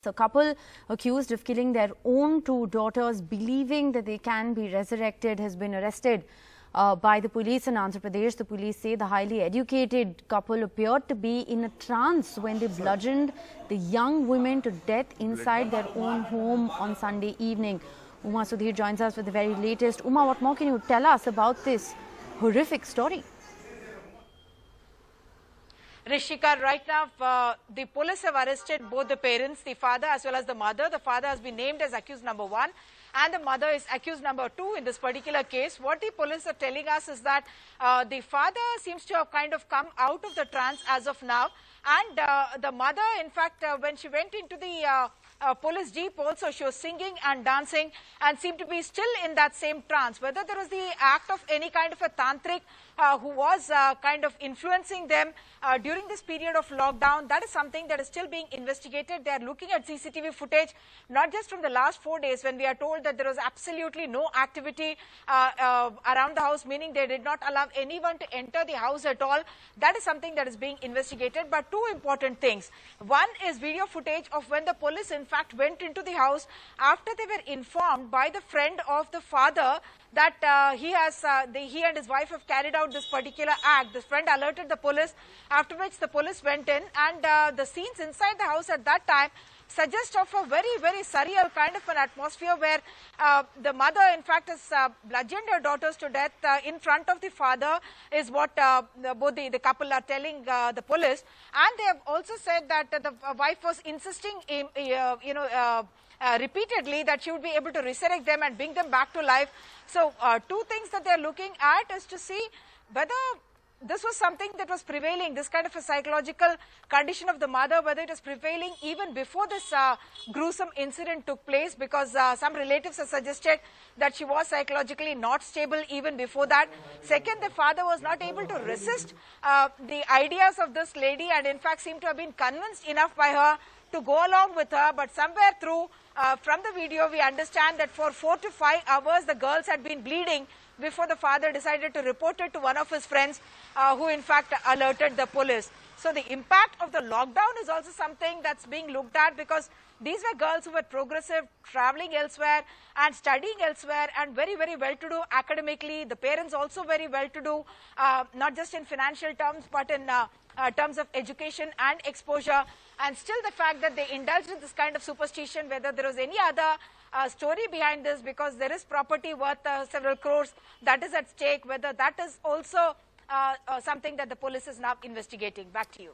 A couple accused of killing their own two daughters, believing that they can be resurrected, has been arrested by the police in Andhra Pradesh. The police say the highly educated couple appeared to be in a trance when they bludgeoned the young women to death inside their own home on Sunday evening. Uma Sudhir joins us with the very latest. Uma, what more can you tell us about this horrific story? Rishika, right now, the police have arrested both the parents, the father as well as the mother. The father has been named as accused number 1 and the mother is accused number 2 in this particular case. What the police are telling us is that the father seems to have kind of come out of the trance as of now, and the mother, in fact, when she went into the police jeep also, she was singing and dancing and seemed to be still in that same trance. Whether there was the act of any kind of a tantric who was kind of influencing them during this period of lockdown, that is something that is still being investigated. They are looking at CCTV footage, not just from the last 4 days when we are told that there was absolutely no activity around the house, meaning they did not allow anyone to enter the house at all. That is something that is being investigated. But two important things. One is video footage of when the police in fact went into the house after they were informed by the friend of the father that he and his wife have carried out this particular act. This friend alerted the police, after which the police went in, and the scenes inside the house at that time suggest of a very, very surreal kind of an atmosphere where the mother, in fact, has bludgeoned her daughters to death in front of the father, is what both the couple are telling the police. And they have also said that the wife was insisting, repeatedly, that she would be able to resurrect them and bring them back to life. So, two things that they are looking at is to see whether this was something that was prevailing, this kind of a psychological condition of the mother, whether it was prevailing even before this gruesome incident took place, because some relatives have suggested that she was psychologically not stable even before that. Second, the father was not able to resist the ideas of this lady, and in fact seemed to have been convinced enough by her to go along with her. But somewhere through, from the video, we understand that for 4 to 5 hours the girls had been bleeding before the father decided to report it to one of his friends who in fact alerted the police. So the impact of the lockdown is also something that's being looked at, because these were girls who were progressive, traveling elsewhere and studying elsewhere, and very, very well-to-do academically. The parents also very well-to-do, not just in financial terms, but in terms of education and exposure. And still the fact that they indulged in this kind of superstition, whether there was any other story behind this, because there is property worth several crores that is at stake, whether that is also something that the police is now investigating. Back to you.